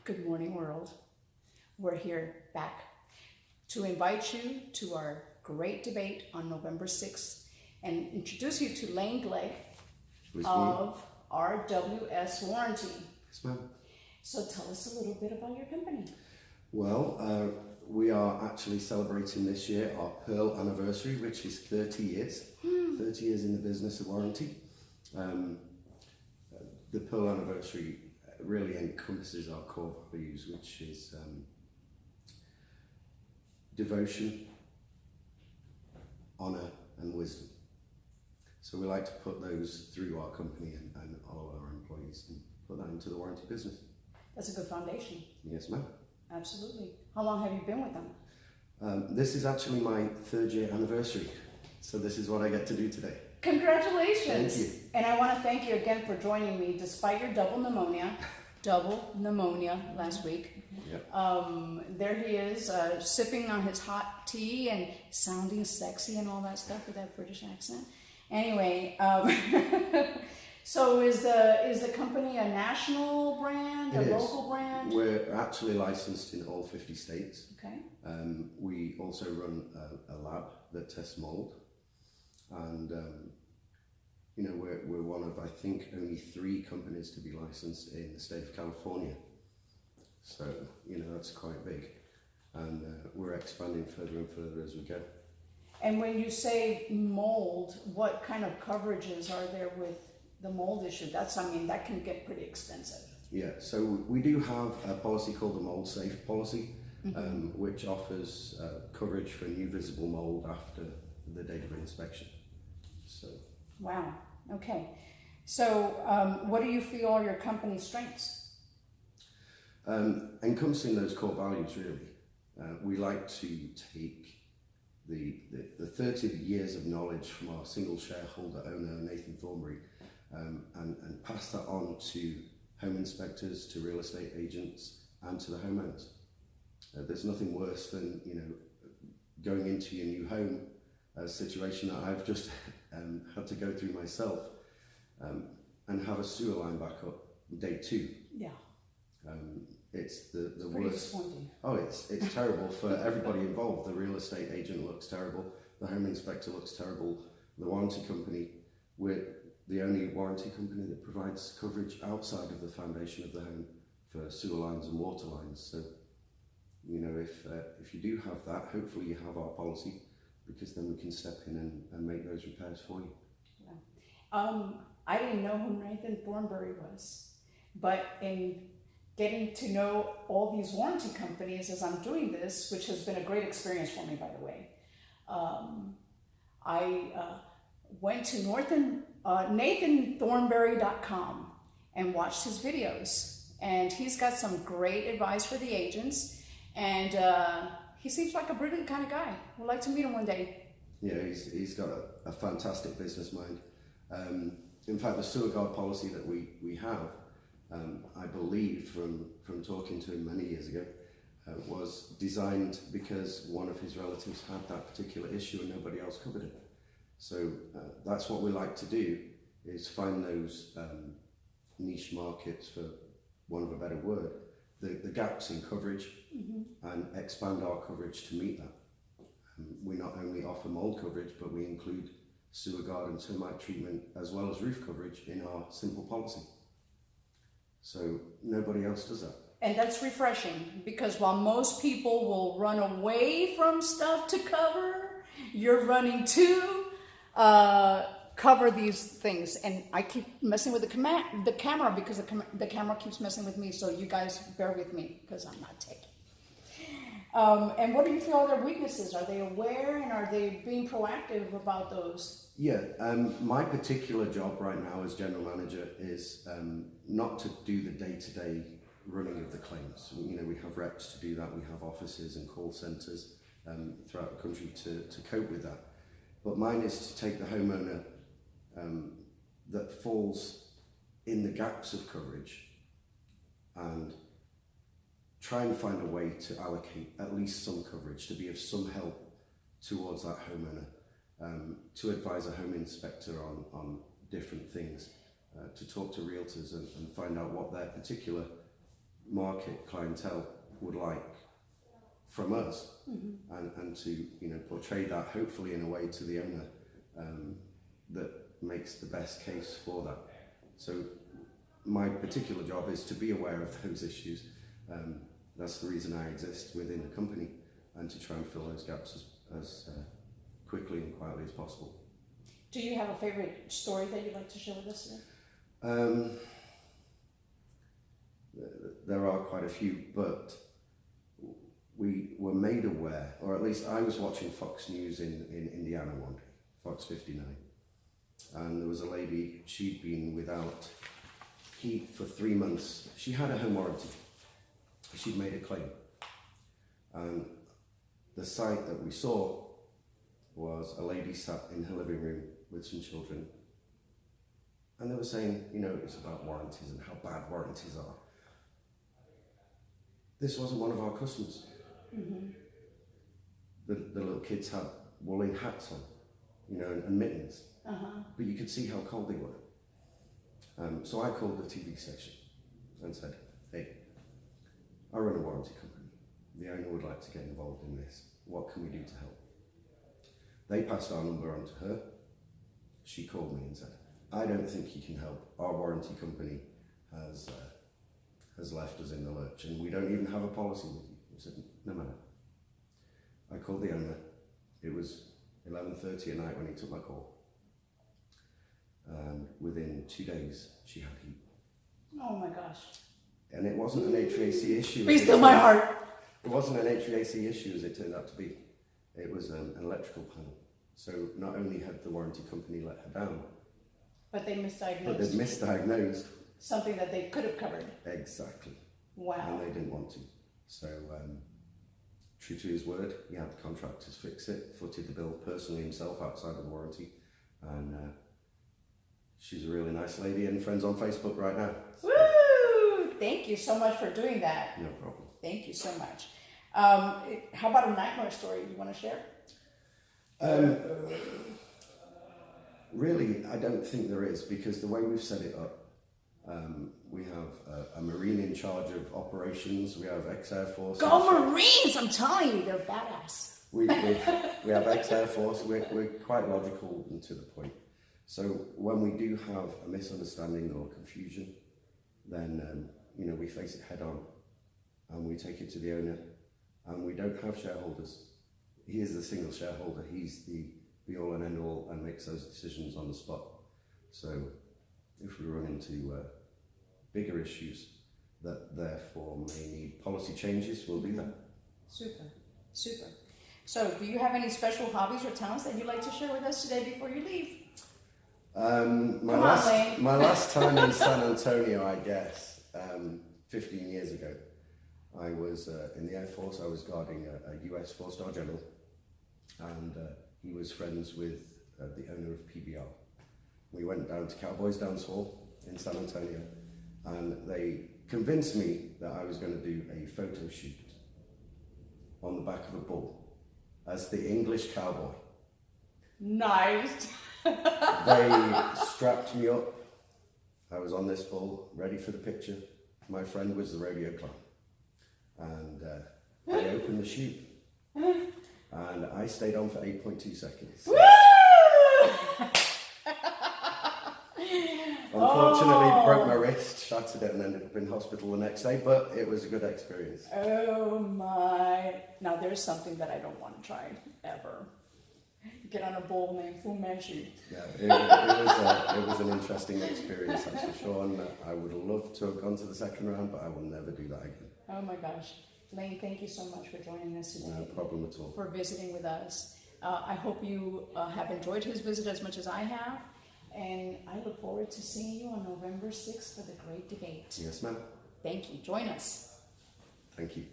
Good morning, world. We're here back to invite you to our great debate on November 6th and introduce you to Lane Clegg of RWS Warranty. Yes, ma'am. So tell us a little bit about your company. Well, we are actually celebrating this year our Pearl anniversary, which is 30 years. 30 years in the business of warranty. The Pearl anniversary really encompasses our core values, which is devotion, honour and wisdom. So we like to put those through our company and all our employees and put that into the warranty business. That's a good foundation. Yes, ma'am. Absolutely. How long have you been with them? This is actually my 3rd year anniversary, so this is what I get to do today. Congratulations. Thank you. And I want to thank you again for joining me despite your double pneumonia last week. Yep. There he is, sipping on his hot tea and sounding sexy and all that stuff with that British accent. Anyway, so is the company a national brand, It is. local brand? We're actually licensed in all 50 states. Okay. We also run a lab that tests mold, and you know, we're one of, I think, only 3 companies to be licensed in the state of California. So, you know, that's quite big, and we're expanding further and further as we go. And when you say mold, what kind of coverages are there with the mold issue? That can get pretty expensive. Yeah, so we do have a policy called the Mold Safe policy, which offers coverage for new visible mold after the date of inspection. So. Wow. Okay. So, what do you feel are your company's strengths? Encompassing those core values, really. We like to take the 30 years of knowledge from our single shareholder owner, Nathan Thornberry, and pass that on to home inspectors, to real estate agents, and to the homeowners. There's nothing worse than, you know, going into your new home, a situation that I've just had to go through myself, and have a sewer line back up day 2. Yeah. It's the Pretty worst. disappointing. Oh, it's terrible for everybody involved. The real estate agent looks terrible. The home inspector looks terrible. The warranty company, we're the only warranty company that provides coverage outside of the foundation of the home for sewer lines and water lines. So, you know, if you do have that, hopefully you have our policy, because then we can step in and make those repairs for you. Yeah. I didn't know who Nathan Thornberry was, but in getting to know all these warranty companies as I'm doing this, which has been a great experience for me, by the way, I went to NathanThornberry.com and watched his videos, and he's got some great advice for the agents, and he seems like a brilliant kind of guy. Would like to meet him one day. Yeah, he's got a fantastic business mind. In fact, the sewer guard policy that we have, I believe from talking to him many years ago, was designed because one of his relatives had that particular issue and nobody else covered it. So that's what we like to do, is find those niche markets, for want of a better word, the gaps in coverage, and expand our coverage to meet that. We not only offer mold coverage, but we include sewer guard and termite treatment as well as roof coverage in our simple policy. So nobody else does that. And that's refreshing, because while most people will run away from stuff to cover, you're running to cover these things. And I keep messing with the camera because the camera keeps messing with me, so you guys bear with me because I'm not techie. And what do you feel are their weaknesses? Are they aware, and are they being proactive about those? Yeah, my particular job right now as general manager is not to do the day-to-day running of the claims. You know, we have reps to do that. We have offices and call centres throughout the country to cope with that. But mine is to take the homeowner that falls in the gaps of coverage and try and find a way to allocate at least some coverage, to be of some help towards that homeowner, to advise a home inspector on different things, to talk to realtors and find out what their particular market clientele would like from us, and to, you know, portray that hopefully in a way to the owner that makes the best case for that. So my particular job is to be aware of those issues. That's the reason I exist within the company, and to try and fill those gaps as quickly and quietly as possible. Do you have a favorite story that you'd like to share with us today? There are quite a few, but we were made aware, or at least I was watching Fox News in Indiana one day, Fox 59, and there was a lady, she'd been without heat for 3 months. She had a home warranty. She'd made a claim, and the sight that we saw was a lady sat in her living room with some children, and they were saying, you know, it's about warranties and how bad warranties are. This wasn't one of our customers. The little kids had woolen hats on, you know, and mittens, but you could see how cold they were. So I called the TV station and said, hey, I run a warranty company. The owner would like to get involved in this. What can we do to help? They passed our number on to her. She called me and said, I don't think you can help. Our warranty company has left us in the lurch, and we don't even have a policy with you. I said, no matter. I called the owner. It was 11:30 at night when he took my call. And within 2 days, she had heat. Oh my gosh. And it wasn't an HVAC issue. Please still my heart. It wasn't an HVAC issue as it turned out to be. It was an electrical panel. So not only had the warranty company let her down, But they misdiagnosed. but they'd misdiagnosed. Something that they could have covered. Exactly. Wow. And they didn't want to. So, true to his word, he had the contractors fix it, footed the bill personally himself outside of the warranty. And she's a really nice lady and friends on Facebook right now. So, Woo! Thank you so much for doing that. no problem. Thank you so much. How about a nightmare story you want to share? Really, I don't think there is, because the way we've set it up, we have a Marine in charge of operations, we have ex-Air Force. Go Marines! I'm telling you, they're badass. We have ex-Air Force, we're quite logical and to the point. So when we do have a misunderstanding or confusion, then you know, we face it head on, and we take it to the owner, and we don't have shareholders. He is the single shareholder, he's the be-all and end-all, and makes those decisions on the spot. So if we run into bigger issues that therefore may need policy changes, we'll do that. Super, super. So do you have any special hobbies or talents that you'd like to share with us today before you leave? My last time in San Antonio, I guess, 15 years ago, I was in the Air Force. I was guarding a US 4-star general, and he was friends with the owner of PBR. We went down to Cowboys Dance Hall in San Antonio, and they convinced me that I was going to do a photo shoot on the back of a bull as the English cowboy. Nice. They strapped me up. I was on this bull, ready for the picture. My friend was the rodeo clown. And they opened the chute. And I stayed on for 8.2 seconds. Unfortunately, broke my wrist, shattered it, and ended up in hospital the next day, but it was a good experience. Oh my. Now there's something that I don't want to try ever. Get on a bull named Fu Manchu. Yeah, it was an interesting experience, that's for sure, and I would love to have gone to the second round, but I will never do that again. Oh my gosh. Lane, thank you so much for joining us today. No problem at all. For visiting with us. I hope you have enjoyed his visit as much as I have. And I look forward to seeing you on November 6th for the great debate. Yes, ma'am. Thank you. Join us. Thank you.